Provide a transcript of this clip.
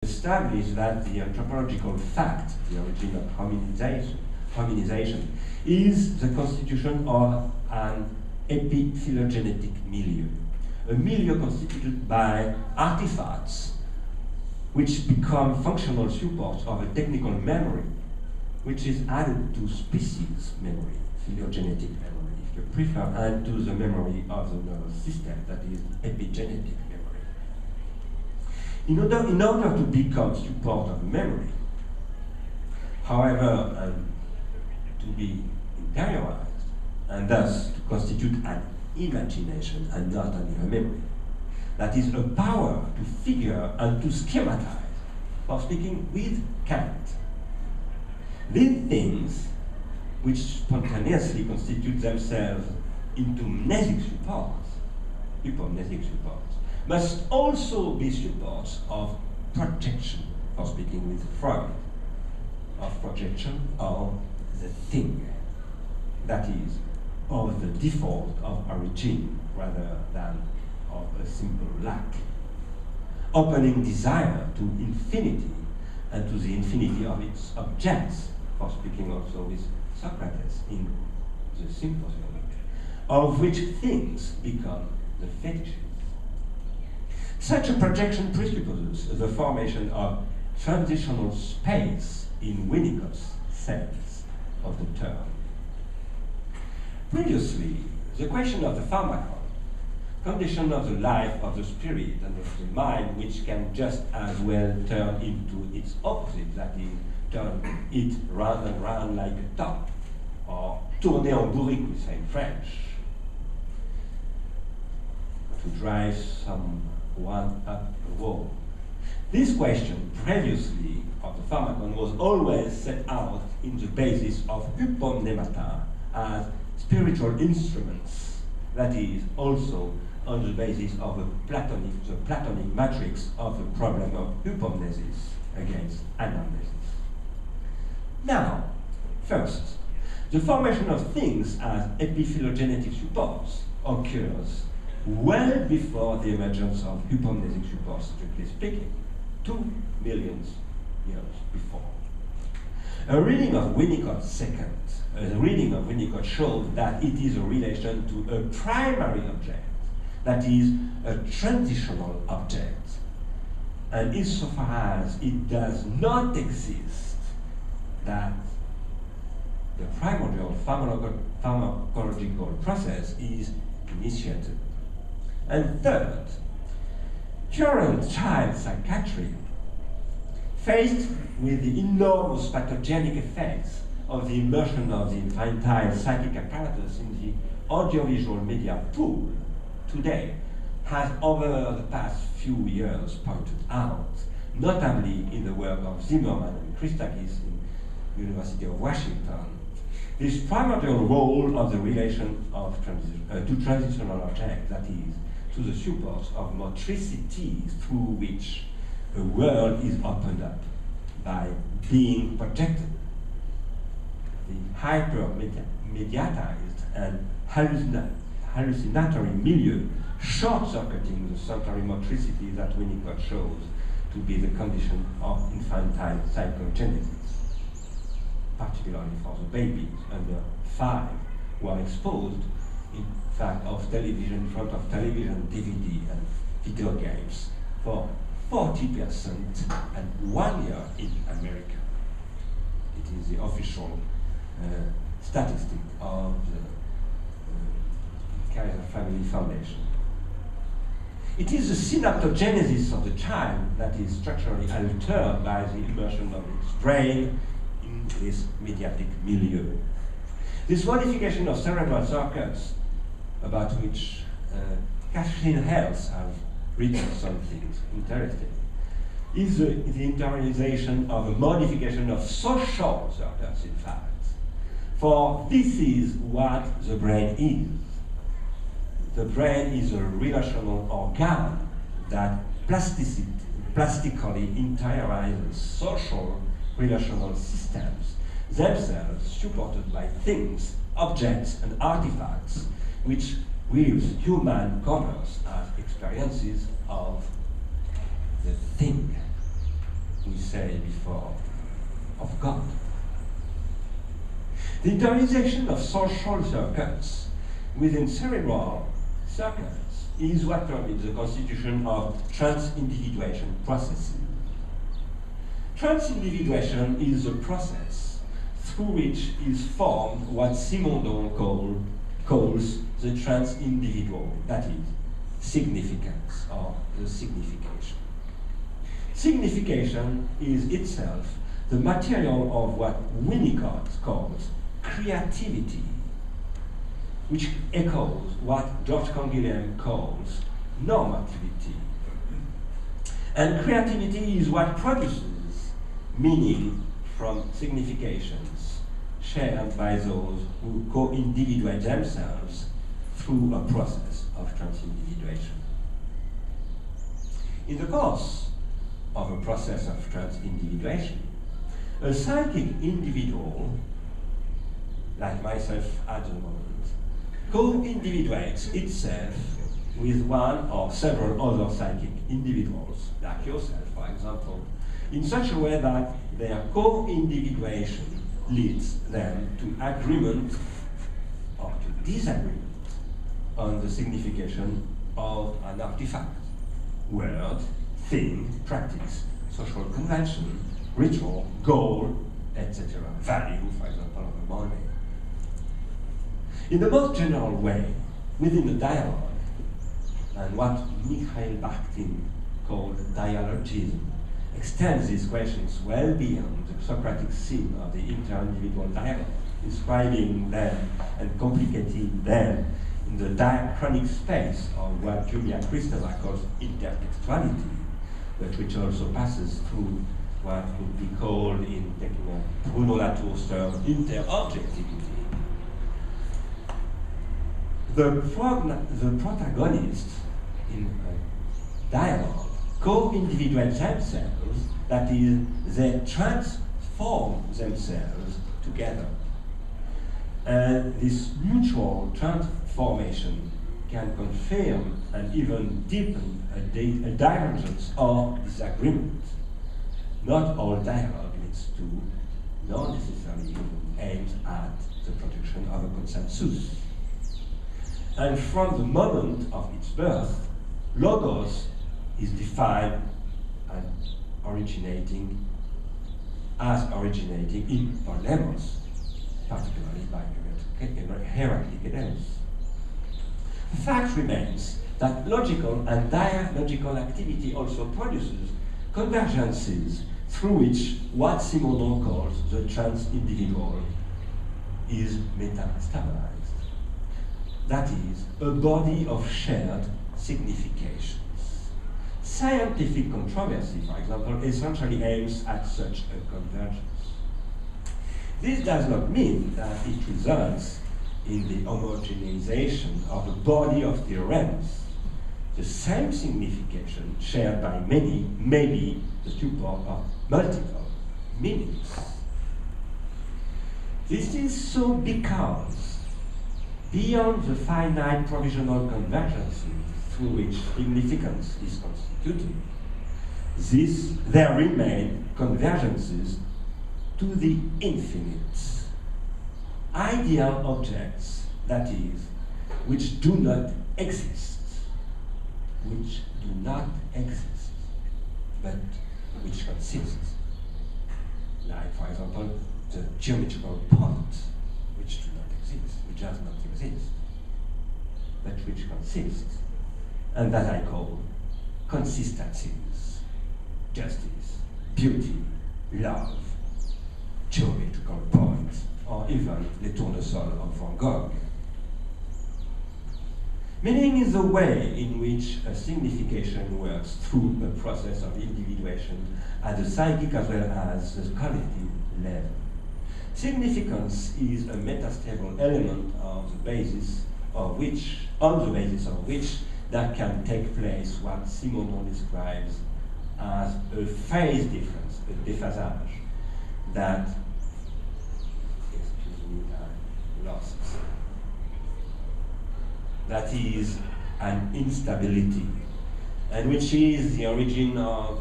establish that the anthropological fact, the origin of hominization, is the constitution of an epiphylogenetic milieu, a milieu constituted by artifacts which become functional supports of a technical memory, which is added to species memory, phylogenetic memory, if you prefer, and to the memory of the nervous system, that is epigenetic memory. In order to become support of memory, however, to be interiorized, and thus to constitute an imagination and not only a memory, that is a power to figure and to schematize, for speaking with Kant. These things, which spontaneously constitute themselves into mnesic supports, hypomnesic supports, must also be supports of projection, for speaking with Freud, of projection of the thing, that is, of the default of origin rather than of a simple lack, opening desire to infinity and to the infinity of its objects, for speaking also with Socrates in the Symposium, of which things become the fetishes. Such a projection presupposes the formation of transitional space in Winnicott's sense of the term. Previously, the question of the pharmacon, condition of the life of the spirit and of the mind, which can just as well turn into its opposite, that is, turn it round and round like a top, or tourner en bourrique, we say in French, to drive someone up a wall. This question, previously, of the pharmacon was always set out in the basis of hypomnemata as spiritual instruments, that is, also on the basis of the Platonic matrix of the problem of hypomnesis against anamnesis. Now, first, the formation of things as epiphylogenetic supports occurs well before the emergence of hypomnesic supports, strictly speaking, 2 million years before. A reading of Winnicott showed that it is a relation to a primary object, that is, a transitional object. And insofar as it does not exist, that the primordial pharmacological process is initiated. And third, current child psychiatry, faced with the enormous pathogenic effects of the immersion of the infantile psychic apparatus in the audiovisual media pool, today has over the past few years pointed out, notably in the work of Zimmerman and Christakis in the University of Washington, this primordial role of the relation of to transitional objects, that is, to the supports of motricities through which a world is opened up by being projected. The hyper-mediatized and hallucinatory milieu, short-circuiting the sensory motricity that Winnicott shows to be the condition of infantile psychogenesis, particularly for the babies under 5 who are exposed, in fact, in front of television, DVD, and video games for 40% and 1 year in America. It is the official statistic of the Kaiser Family Foundation. It is the synaptogenesis of the child that is structurally altered by the immersion of its brain in this mediatic milieu. This modification of cerebral circuits, about which Kathleen Hales has written something interesting, is the interiorization of a modification of social circuits, in fact. For this is what the brain is. The brain is a relational organ that plastically interiorizes social relational systems, themselves supported by things, objects, and artifacts, which weaves human commerce as experiences of the thing. say before, of God. The internalization of social circuits within cerebral circuits is what permits the constitution of trans-individuation processes. Trans-individuation is a process through which is formed what Simondon calls the trans-individual, that is, significance or the signification. Signification is itself the material of what Winnicott calls creativity, which echoes what George Canguilhem calls normativity. And creativity is what produces meaning from significations shared by those who co-individuate themselves through a process of transindividuation. In the course of a process of transindividuation, a psychic individual, like myself at the moment, co-individuates itself with one or several other psychic individuals, like yourself, for example, in such a way that their co-individuation leads them to agreement or to disagreement on the signification of an artifact, word, thing, practice, social convention, ritual, goal, etc. Value, for example, of a money. In the most general way, within the dialogue, and what Mikhail Bakhtin called dialogism, extends these questions well beyond the Socratic scene of the inter-individual dialogue, describing them and complicating them in the diachronic space of what Julia Kristeva calls intertextuality, but which also passes through what would be called, in taking a Bruno Latour's term, interobjectivity. The protagonist in a dialogue co-individuate themselves, that is, they transform themselves together. And this mutual transformation can confirm and even deepen a divergence or disagreement. Not all dialogue leads to, nor necessarily aims at the production of a consensus. And from the moment of its birth, logos is defined and originating in polemos, particularly by Heraclitus. The fact remains that logical and dialogical activity also produces convergences through which what Simondon calls the trans-individual is meta-stabilized. That is, a body of shared significations. Scientific controversy, for example, essentially aims at such a convergence. This does not mean that it results in the homogenization of a body of theorems. The same signification shared by many may be the support of multiple meanings. This is so because, beyond the finite provisional convergences through which significance is constituted, there remain convergences to the infinite. Ideal objects, that is, which do not exist, but which consist. Like, for example, the geometrical point, which do not exist, which does not exist, but which consist, and that I call consistencies, justice, beauty, love, geometrical point, or even Les Tournesols of Van Gogh. Meaning is the way in which a signification works through a process of individuation at the psychic as well as the collective level. Significance is a metastable element of the basis of which, on the basis of which that can take place what Simondon describes as a phase difference, a déphasage, that, excuse me, I lost. That is an instability, and which is the origin of